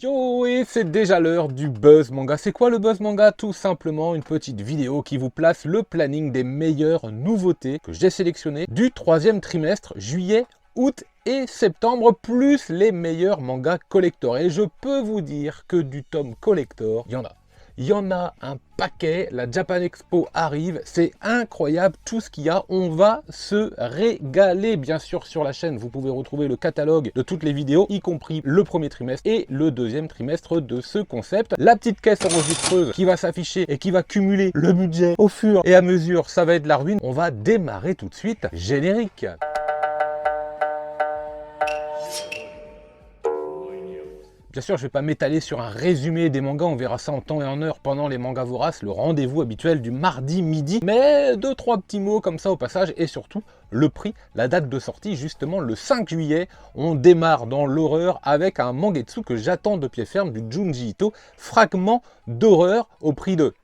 Yo, et c'est déjà l'heure du Buzz Manga. C'est quoi le Buzz Manga? Tout simplement une petite vidéo qui vous place le planning des meilleures nouveautés que j'ai sélectionnées du troisième trimestre, juillet, août et septembre, plus les meilleurs mangas collector. Et je peux vous dire que du tome collector, il y en a. Il y en a un paquet, la Japan Expo arrive, c'est incroyable tout ce qu'il y a, on va se régaler bien sûr sur la chaîne. Vous pouvez retrouver le catalogue de toutes les vidéos, y compris le premier trimestre et le deuxième trimestre de ce concept. La petite caisse enregistreuse qui va s'afficher et qui va cumuler le budget au fur et à mesure, ça va être la ruine. On va démarrer tout de suite, générique. Bien sûr, je ne vais pas m'étaler sur un résumé des mangas, on verra ça en temps et en heure pendant les mangas voraces, le rendez-vous habituel du mardi midi. Mais 2-3 petits mots comme ça au passage et surtout le prix, la date de sortie, justement le 5 juillet. On démarre dans l'horreur avec un mangetsu que j'attends de pied ferme du Junji Ito, Fragment d'horreur au prix de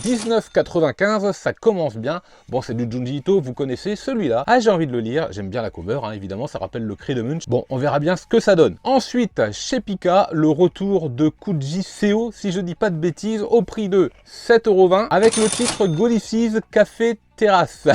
19,95, ça commence bien. Bon, c'est du Junji Ito, vous connaissez celui-là. Ah, j'ai envie de le lire, j'aime bien la cover, hein, évidemment, ça rappelle le cri de Munch. Bon, on verra bien ce que ça donne. Ensuite, chez Pika, le retour de Kuji Seo, si je dis pas de bêtises, au prix de 7,20 € avec le titre Golifis Café Terrasse.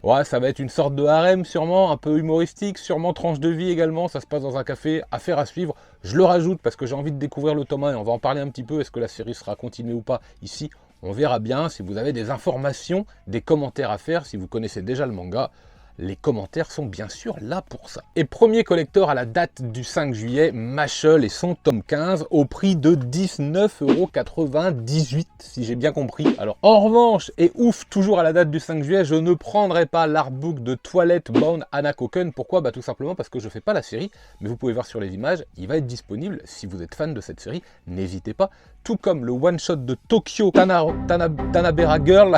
Ouais, ça va être une sorte de harem sûrement, un peu humoristique, sûrement tranche de vie également, ça se passe dans un café, affaire à suivre. Je le rajoute parce que j'ai envie de découvrir le tome 1 et on va en parler un petit peu, est-ce que la série sera continuée ou pas ici. On verra bien. Si vous avez des informations, des commentaires à faire, si vous connaissez déjà le manga, les commentaires sont bien sûr là pour ça. Et premier collector à la date du 5 juillet, Mashle et son tome 15 au prix de 19,98 € si j'ai bien compris. Alors en revanche, et ouf, toujours à la date du 5 juillet, je ne prendrai pas l'artbook de Twilight Bound Hanakoken. Pourquoi? Bah tout simplement parce que je ne fais pas la série, mais vous pouvez voir sur les images, il va être disponible si vous êtes fan de cette série, n'hésitez pas. Tout comme le one-shot de Tokyo Tanabera Girl.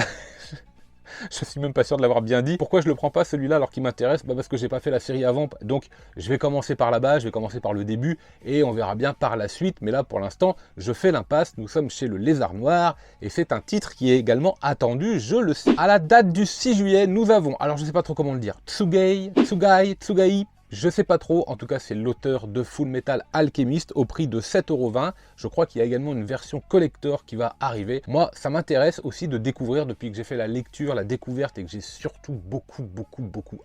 Je suis même pas sûr de l'avoir bien dit. Pourquoi je le prends pas celui-là alors qu'il m'intéresse? Bah parce que j'ai pas fait la série avant. Donc je vais commencer par là-bas, je vais commencer par le début et on verra bien par la suite. Mais là pour l'instant, je fais l'impasse. Nous sommes chez le Lézard Noir et c'est un titre qui est également attendu, je le sais. À la date du 6 juillet, nous avons, alors je sais pas trop comment le dire, Tsugai. Je sais pas trop, en tout cas c'est l'auteur de Full Metal Alchemist au prix de 7,20 €. Je crois qu'il y a également une version collector qui va arriver. Moi, ça m'intéresse aussi de découvrir depuis que j'ai fait la lecture, la découverte et que j'ai surtout beaucoup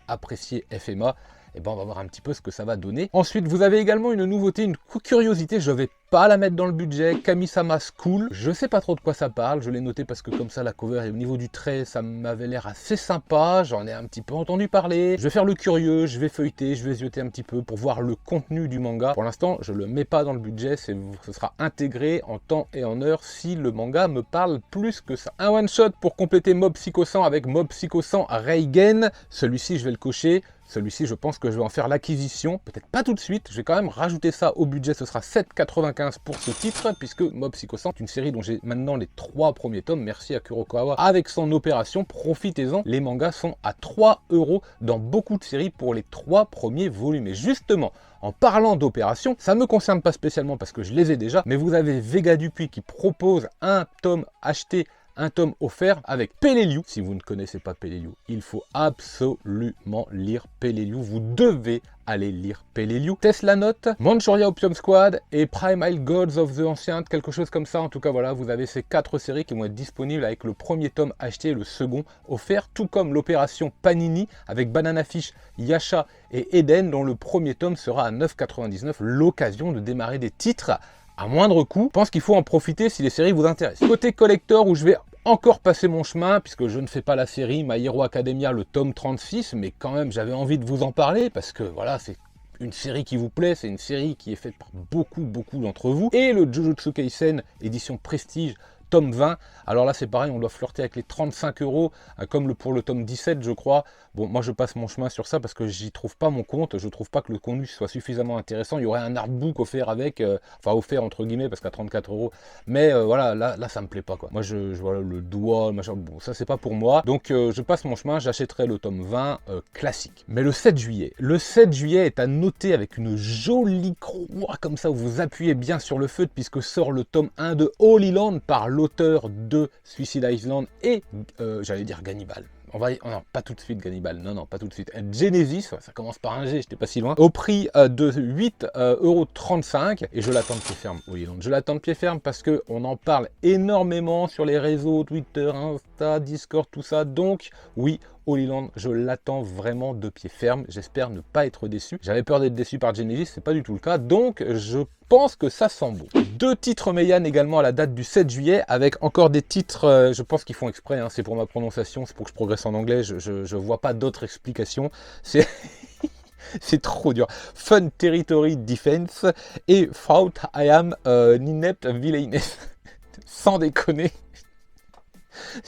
apprécié FMA. Et ben on va voir un petit peu ce que ça va donner. Ensuite, vous avez également une nouveauté, une curiosité, je vais pas la mettre dans le budget, Kamisama School. Je sais pas trop de quoi ça parle, je l'ai noté parce que comme ça la cover et au niveau du trait, ça m'avait l'air assez sympa, j'en ai un petit peu entendu parler. Je vais faire le curieux, je vais feuilleter, je vais zioter un petit peu pour voir le contenu du manga. Pour l'instant, je le mets pas dans le budget, ce sera intégré en temps et en heure si le manga me parle plus que ça. Un one shot pour compléter Mob Psycho 100 avec Mob Psycho 100 Reigen. Celui-ci, je vais le cocher. Celui-ci, je pense que je vais en faire l'acquisition, peut-être pas tout de suite, je vais quand même rajouter ça au budget, ce sera 7,95 € pour ce titre, puisque Mob Psycho 100 est une série dont j'ai maintenant les 3 premiers tomes, merci à Kurokawa, avec son opération, profitez-en, les mangas sont à 3 € dans beaucoup de séries pour les 3 premiers volumes. Et justement, en parlant d'opération, ça ne me concerne pas spécialement parce que je les ai déjà, mais vous avez Vega Dupuis qui propose un tome acheté, un tome offert avec Peleliu. Si vous ne connaissez pas Peleliu, il faut absolument lire Peleliu. Vous devez aller lire Peleliu. Tesla Note, Manchuria Opium Squad et Primal Gods of the Ancient, quelque chose comme ça. En tout cas, voilà, vous avez ces 4 séries qui vont être disponibles avec le premier tome acheté et le second offert, tout comme l'opération Panini avec Banana Fish, Yasha et Eden, dont le premier tome sera à 9,99 €. L'occasion de démarrer des titres à moindre coût. Je pense qu'il faut en profiter si les séries vous intéressent. Côté collector, où je vais encore passer mon chemin, puisque je ne fais pas la série My Hero Academia, le tome 36, mais quand même j'avais envie de vous en parler, parce que voilà, c'est une série qui vous plaît, c'est une série qui est faite par beaucoup d'entre vous. Et le Jujutsu Kaisen, édition Prestige, tome 20. Alors là, c'est pareil, on doit flirter avec les 35 €, comme pour le tome 17, je crois. Bon, moi, je passe mon chemin sur ça parce que j'y trouve pas mon compte. Je trouve pas que le contenu soit suffisamment intéressant. Il y aurait un artbook offert avec, enfin, offert entre guillemets, parce qu'à 34 €. Mais voilà, là, ça me plaît pas, quoi. Moi, je vois le doigt, machin. Bon, ça, c'est pas pour moi. Donc, je passe mon chemin. J'achèterai le tome 20 classique. Mais le 7 juillet. Le 7 juillet est à noter avec une jolie croix, comme ça, où vous appuyez bien sur le feutre, puisque sort le tome 1 de Holy Land par l'auteur de Suicide Island et, j'allais dire Gannibal. non, pas tout de suite Gannibal, non, pas tout de suite. Genesis, ça commence par un G, j'étais pas si loin, au prix de 8,35 €, et je l'attends de pied ferme, oui, donc je l'attends de pied ferme parce qu'on en parle énormément sur les réseaux, Twitter, Insta, Discord, tout ça, donc oui, Holy Land, je l'attends vraiment de pied ferme, j'espère ne pas être déçu. J'avais peur d'être déçu par Genesis, c'est pas du tout le cas, donc je pense que ça sent bon. 2 titres Meian également à la date du 7 juillet, avec encore des titres, je pense qu'ils font exprès, hein, c'est pour ma prononciation, c'est pour que je progresse en anglais, je vois pas d'autre explication, c'est... C'est trop dur. Fun Territory Defense et Thought I Am Inept Villainess. Sans déconner.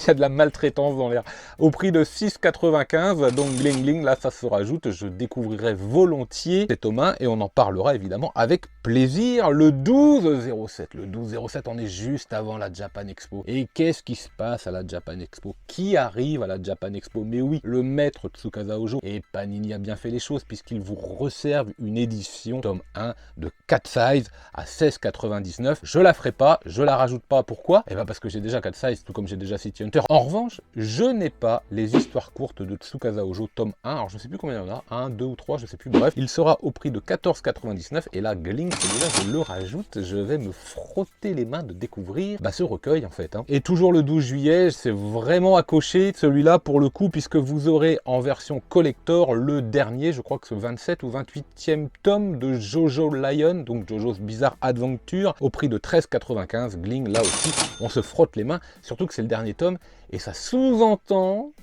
Il y a de la maltraitance dans l'air. Au prix de 6,95, donc bling bling, là ça se rajoute, je découvrirai volontiers cet Thomas et on en parlera évidemment avec plaisir le 12/07. Le 12/07, on est juste avant la Japan Expo. Et qu'est-ce qui se passe à la Japan Expo? Qui arrive à la Japan Expo? Mais oui, le maître Tsukasa Ojo. Et Panini a bien fait les choses puisqu'il vous resserve une édition tome 1 de 4 size à 16,99. Je la ferai pas, je la rajoute pas. Pourquoi? Eh bien parce que j'ai déjà 4 size, tout comme j'ai déjà City Hunter. En revanche, je n'ai pas les histoires courtes de Tsukasa Ojo tome 1. Alors je sais plus combien il y en a, 1, 2 ou 3, je sais plus. Bref, il sera au prix de 14,99. Et là, Gling, celui-là, je le rajoute. Je vais me frotter les mains de découvrir ce recueil en fait. Et toujours le 12 juillet, c'est vraiment à cocher celui-là pour le coup, puisque vous aurez en version collector le dernier, je crois que c'est le 27 ou 28e tome de Jojo Lion, donc Jojo's Bizarre Adventure, au prix de 13,95. Gling, là aussi, on se frotte les mains, surtout que c'est le dernier tome, et ça sous-entend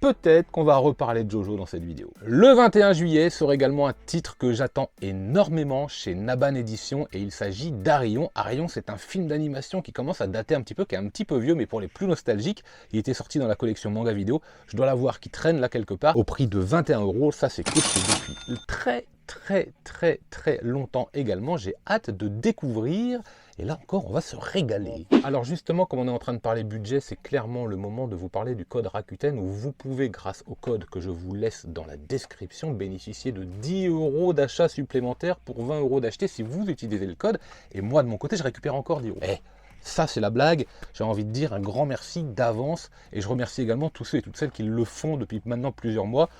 peut-être qu'on va reparler de Jojo dans cette vidéo. Le 21 juillet sera également un titre que j'attends énormément chez Naban Édition, et il s'agit d'Arion. Arion, c'est un film d'animation qui commence à dater un petit peu, qui est un petit peu vieux, mais pour les plus nostalgiques, il était sorti dans la collection manga vidéo. Je dois l'avoir qui traîne là quelque part, au prix de 21 €. Ça, c'est coché depuis très longtemps également. J'ai hâte de découvrir. Et là encore, on va se régaler. Alors justement, comme on est en train de parler budget, c'est clairement le moment de vous parler du code Rakuten, où vous pouvez, grâce au code que je vous laisse dans la description, bénéficier de 10 € d'achat supplémentaires pour 20 € d'acheter si vous utilisez le code. Et moi, de mon côté, je récupère encore 10 €. Ça, c'est la blague. J'ai envie de dire un grand merci d'avance. Et je remercie également tous ceux et toutes celles qui le font depuis maintenant plusieurs mois.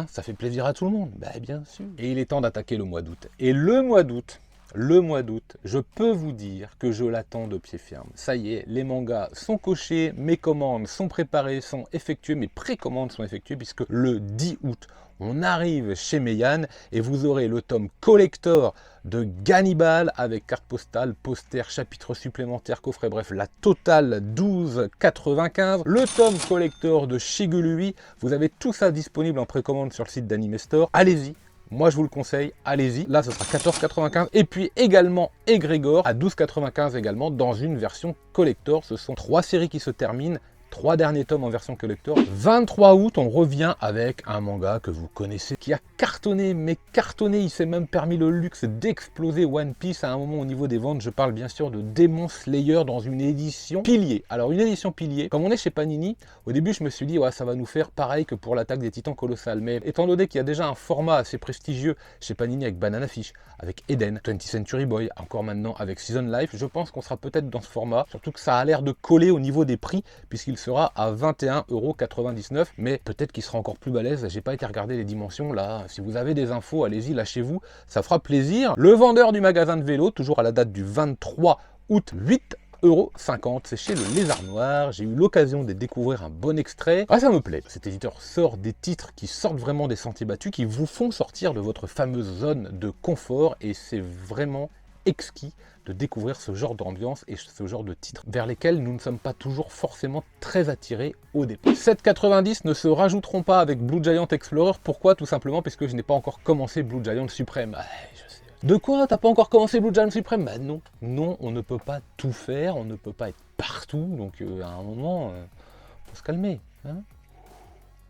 Ça fait plaisir à tout le monde. Bien sûr. Et il est temps d'attaquer le mois d'août. Et le mois d'août, je peux vous dire que je l'attends de pied ferme. Ça y est, les mangas sont cochés, mes commandes sont préparées, sont effectuées, mes précommandes sont effectuées, puisque le 10 août, on arrive chez Meian et vous aurez le tome collector de Gannibal avec carte postale, poster, chapitre supplémentaire, coffret, bref, la totale 12,95. Le tome collector de Shigurui, vous avez tout ça disponible en précommande sur le site d'Anime Store. Allez-y. Moi, je vous le conseille, allez-y. Là, ce sera 14,95. Et puis également Egrégor à 12,95 également dans une version collector. Ce sont 3 séries qui se terminent. 3 derniers tomes en version collector. 23 août, on revient avec un manga que vous connaissez, qui a cartonné, mais cartonné. Il s'est même permis le luxe d'exploser One Piece à un moment au niveau des ventes. Je parle bien sûr de Demon Slayer dans une édition pilier. Alors, une édition pilier, comme on est chez Panini, au début, je me suis dit, ouais, ça va nous faire pareil que pour l'attaque des Titans Colossales. Mais étant donné qu'il y a déjà un format assez prestigieux chez Panini avec Banana Fish, avec Eden, 20th Century Boy, encore maintenant avec Season Life, je pense qu'on sera peut-être dans ce format. Surtout que ça a l'air de coller au niveau des prix, puisqu'il sera à 21,99 €, mais peut-être qu'il sera encore plus balèze. J'ai pas été regarder les dimensions là. Si vous avez des infos, allez-y, lâchez-vous, ça fera plaisir. Le vendeur du magasin de vélo, toujours à la date du 23 août, 8,50 €, c'est chez le Lézard Noir. J'ai eu l'occasion de découvrir un bon extrait. Ça me plaît. Cet éditeur sort des titres qui sortent vraiment des sentiers battus, qui vous font sortir de votre fameuse zone de confort, et c'est vraiment exquis de découvrir ce genre d'ambiance et ce genre de titres vers lesquels nous ne sommes pas toujours forcément très attirés au départ. 7,90 € ne se rajouteront pas avec Blue Giant Explorer. Pourquoi? Tout simplement parce que je n'ai pas encore commencé Blue Giant Supreme. Je sais. De quoi? T'as pas encore commencé Blue Giant Supreme? Non. Non, on ne peut pas tout faire, on ne peut pas être partout, donc à un moment, faut se calmer.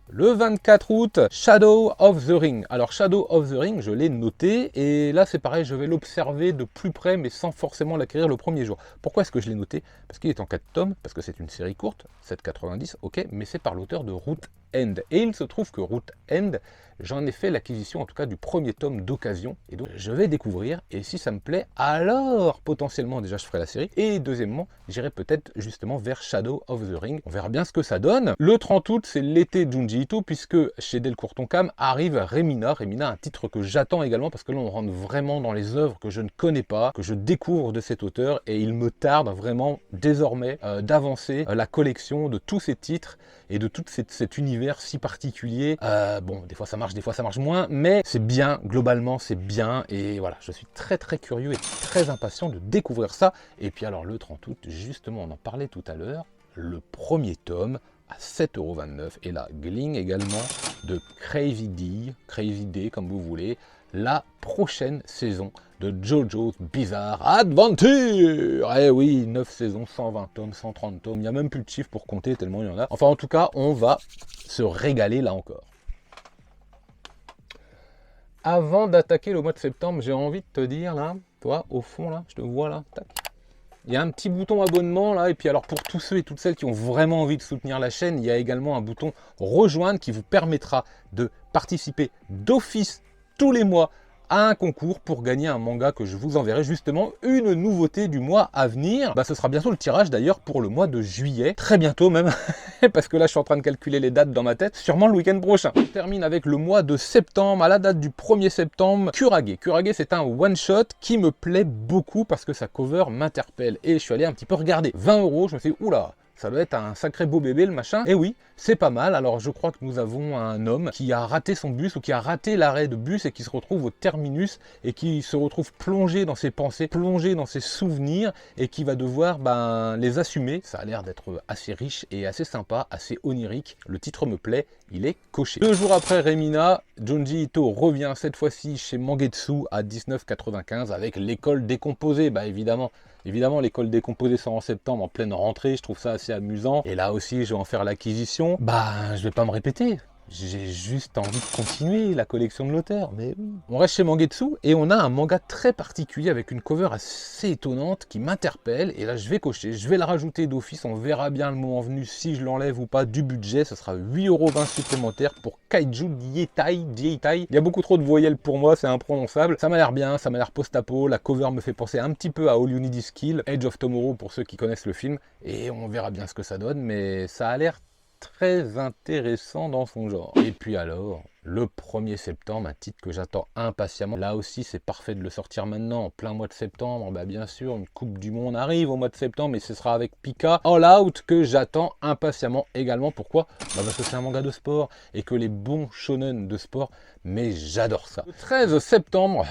Le 24 août, Shadow of the Ring. Alors Shadow of the Ring, je l'ai noté, et là c'est pareil, je vais l'observer de plus près, mais sans forcément l'acquérir le premier jour. Pourquoi est-ce que je l'ai noté? Parce qu'il est en 4 tomes, parce que c'est une série courte, 7,90, ok, mais c'est par l'auteur de Route End. Et il se trouve que Root End, j'en ai fait l'acquisition, en tout cas du premier tome d'occasion, et donc je vais découvrir, et si ça me plaît, alors potentiellement déjà je ferai la série, et deuxièmement, j'irai peut-être justement vers Shadow of the Ring, on verra bien ce que ça donne. Le 30 août, c'est l'été Junji Ito, puisque chez Delcourt Tonkam arrive Remina, un titre que j'attends également, parce que là on rentre vraiment dans les œuvres que je ne connais pas, que je découvre de cet auteur, et il me tarde vraiment désormais d'avancer la collection de tous ces titres, et de tout cet univers si particulier. Bon, des fois ça marche moins, mais c'est bien, globalement c'est bien, et voilà, je suis très curieux et très impatient de découvrir ça. Et puis alors le 30 août, justement, on en parlait tout à l'heure, le premier tome à 7,29 €, et là, Gling également, de Crazy D, comme vous voulez, la prochaine saison de JoJo's Bizarre Adventure. Eh oui, 9 saisons, 120 tomes, 130 tomes, il n'y a même plus de chiffres pour compter tellement il y en a. Enfin, en tout cas, on va se régaler là encore. Avant d'attaquer le mois de septembre, j'ai envie de te dire, là, toi, au fond, là, je te vois là, tac. Il y a un petit bouton abonnement là, et puis alors pour tous ceux et toutes celles qui ont vraiment envie de soutenir la chaîne, il y a également un bouton rejoindre qui vous permettra de participer d'office tous les mois à un concours pour gagner un manga que je vous enverrai, justement une nouveauté du mois à venir. Bah, ce sera bientôt le tirage d'ailleurs pour le mois de juillet, très bientôt même, parce que là je suis en train de calculer les dates dans ma tête, sûrement le week-end prochain. On termine avec le mois de septembre, à la date du 1er septembre, Kurage. Kurage, c'est un one-shot qui me plaît beaucoup parce que sa cover m'interpelle, et je suis allé un petit peu regarder. 20 €, je me suis dit, oula, ça doit être un sacré beau bébé le machin. Et oui, c'est pas mal. Alors je crois que nous avons un homme qui a raté son bus, ou qui a raté l'arrêt de bus, et qui se retrouve au terminus, et qui se retrouve plongé dans ses pensées, plongé dans ses souvenirs, et qui va devoir les assumer. Ça a l'air d'être assez riche et assez sympa, assez onirique. Le titre me plaît, il est coché. 2 jours après Remina, Junji Ito revient cette fois-ci chez Mangetsu à 19,95 avec l'école décomposée. Bah évidemment, l'école décomposée sort en septembre, en pleine rentrée, je trouve ça assez amusant. Et là aussi, je vais en faire l'acquisition. Bah, je vais pas me répéter. J'ai juste envie de continuer la collection de l'auteur, mais oui. On reste chez Mangetsu et on a un manga très particulier avec une cover assez étonnante qui m'interpelle. Et là, je vais cocher, je vais la rajouter d'office. On verra bien le moment venu si je l'enlève ou pas du budget. Ce sera 8,20 € supplémentaires pour Kaiju Dietai. Il y a beaucoup trop de voyelles pour moi, c'est imprononçable. Ça m'a l'air bien, ça m'a l'air post-apo. La cover me fait penser un petit peu à All You Need Is Kill, Edge of Tomorrow pour ceux qui connaissent le film. Et on verra bien ce que ça donne, mais ça a l'air très intéressant dans son genre. Et puis alors, le 1er septembre, un titre que j'attends impatiemment. Là aussi, c'est parfait de le sortir maintenant, en plein mois de septembre. Bah bien sûr, une Coupe du Monde arrive au mois de septembre, et ce sera avec Pika All Out que j'attends impatiemment également. Pourquoi? Bah parce que c'est un manga de sport, et que les bons shonen de sport, mais j'adore ça. Le 13 septembre...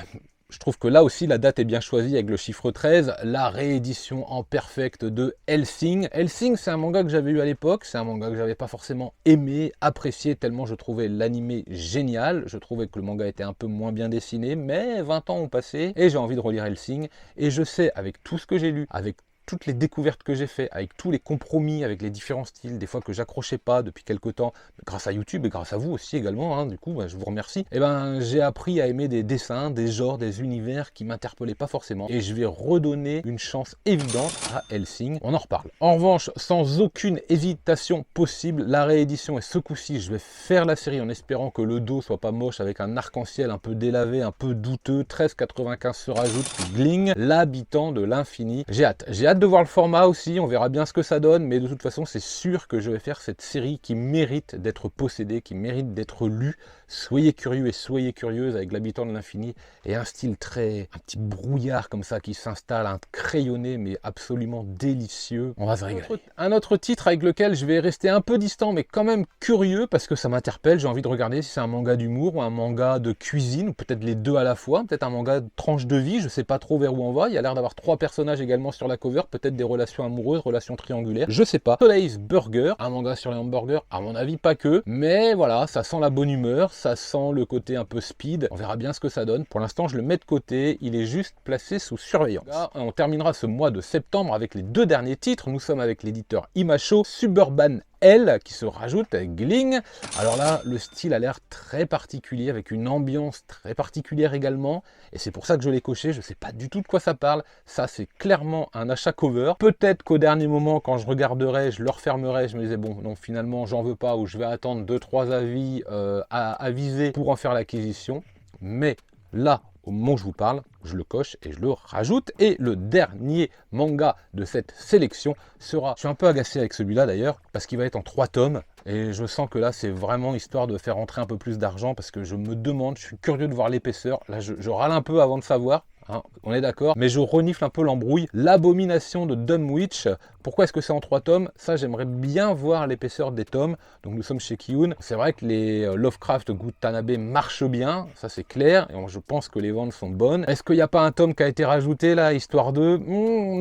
Je trouve que là aussi la date est bien choisie avec le chiffre 13, la réédition en perfect de Hellsing. Hellsing, c'est un manga que j'avais eu à l'époque, c'est un manga que j'avais pas forcément aimé, apprécié, tellement je trouvais l'animé génial. Je trouvais que le manga était un peu moins bien dessiné, mais 20 ans ont passé et j'ai envie de relire Hellsing. Et je sais, avec tout ce que j'ai lu, avec toutes les découvertes que j'ai fait, avec tous les compromis, avec les différents styles, des fois que j'accrochais pas depuis quelques temps, grâce à YouTube et grâce à vous aussi également, hein, du coup, je vous remercie, et j'ai appris à aimer des dessins, des genres, des univers qui m'interpellaient pas forcément, et je vais redonner une chance évidente à Hellsing, on en reparle. En revanche, sans aucune hésitation possible, la réédition, et ce coup-ci, je vais faire la série en espérant que le dos soit pas moche, avec un arc-en-ciel un peu délavé, un peu douteux. 13,95 se rajoute, Gling, l'habitant de l'infini. J'ai hâte de voir le format aussi, on verra bien ce que ça donne, mais de toute façon c'est sûr que je vais faire cette série qui mérite d'être possédée, qui mérite d'être lue. Soyez curieux et soyez curieuse avec l'habitant de l'infini, et un style un petit brouillard comme ça qui s'installe, un crayonné mais absolument délicieux. On va se régaler. Un autre titre avec lequel je vais rester un peu distant mais quand même curieux parce que ça m'interpelle, j'ai envie de regarder si c'est un manga d'humour ou un manga de cuisine, ou peut-être les deux à la fois, peut-être un manga de tranche de vie, je sais pas trop vers où on va. Il y a l'air d'avoir 3 personnages également sur la cover, peut-être des relations amoureuses, relations triangulaires, je sais pas. Soleil's Burger, un manga sur les hamburgers, à mon avis pas que, mais voilà, ça sent la bonne humeur, ça sent le côté un peu speed, on verra bien ce que ça donne. Pour l'instant je le mets de côté, il est juste placé sous surveillance. Là, on terminera ce mois de septembre avec les 2 derniers titres. Nous sommes avec l'éditeur Imacho, Suburban L qui se rajoute avec Gling. Alors là, le style a l'air très particulier, avec une ambiance très particulière également. Et c'est pour ça que je l'ai coché. Je ne sais pas du tout de quoi ça parle. Ça, c'est clairement un achat cover. Peut-être qu'au dernier moment, quand je regarderai, je le refermerai. Je me disais, bon, non, finalement, j'en veux pas, ou je vais attendre 2-3 avis à viser pour en faire l'acquisition. Mais là, au moment où je vous parle, je le coche et je le rajoute. Et le dernier manga de cette sélection sera... Je suis un peu agacé avec celui-là d'ailleurs, parce qu'il va être en 3 tomes. Et je sens que là, c'est vraiment histoire de faire entrer un peu plus d'argent, parce que je me demande, je suis curieux de voir l'épaisseur. Là, je râle un peu avant de savoir. Hein, on est d'accord, mais je renifle un peu l'embrouille. L'abomination de Dunwich. Pourquoi est-ce que c'est en 3 tomes? Ça, j'aimerais bien voir l'épaisseur des tomes. Donc nous sommes chez Kiun. C'est vrai que les Lovecraft Gutanabe marchent bien, ça c'est clair, et je pense que les ventes sont bonnes. Est-ce qu'il n'y a pas un tome qui a été rajouté là, histoire de...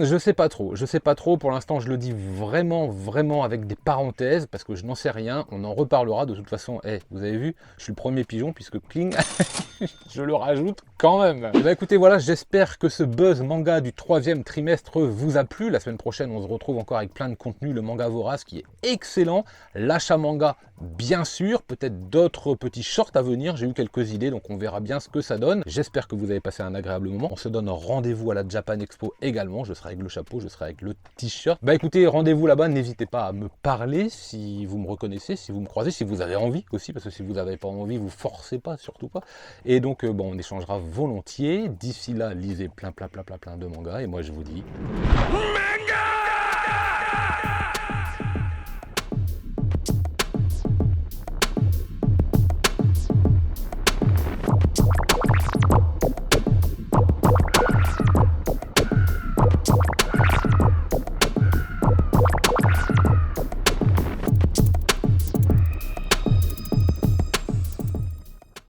je sais pas trop, je sais pas trop. Pour l'instant, je le dis vraiment avec des parenthèses, parce que je n'en sais rien. On en reparlera de toute façon. Vous avez vu, je suis le premier pigeon, puisque Kling, je le rajoute quand même. Bah écoutez, voilà, j'espère que ce buzz manga du 3e trimestre vous a plu. La semaine prochaine, on se retrouve encore avec plein de contenu, le manga vorace qui est excellent, l'achat manga bien sûr, peut-être d'autres petits shorts à venir, j'ai eu quelques idées, donc on verra bien ce que ça donne. J'espère que vous avez passé un agréable moment. On se donne rendez-vous à la Japan Expo également, je serai avec le chapeau, je serai avec le t-shirt. Bah écoutez, rendez-vous là-bas, n'hésitez pas à me parler si vous me reconnaissez, si vous me croisez, si vous avez envie aussi, parce que si vous n'avez pas envie, vous forcez pas, surtout pas. Et donc bon, on échangera volontiers. D'ici là, lisez plein de mangas, et moi je vous dis... Manga!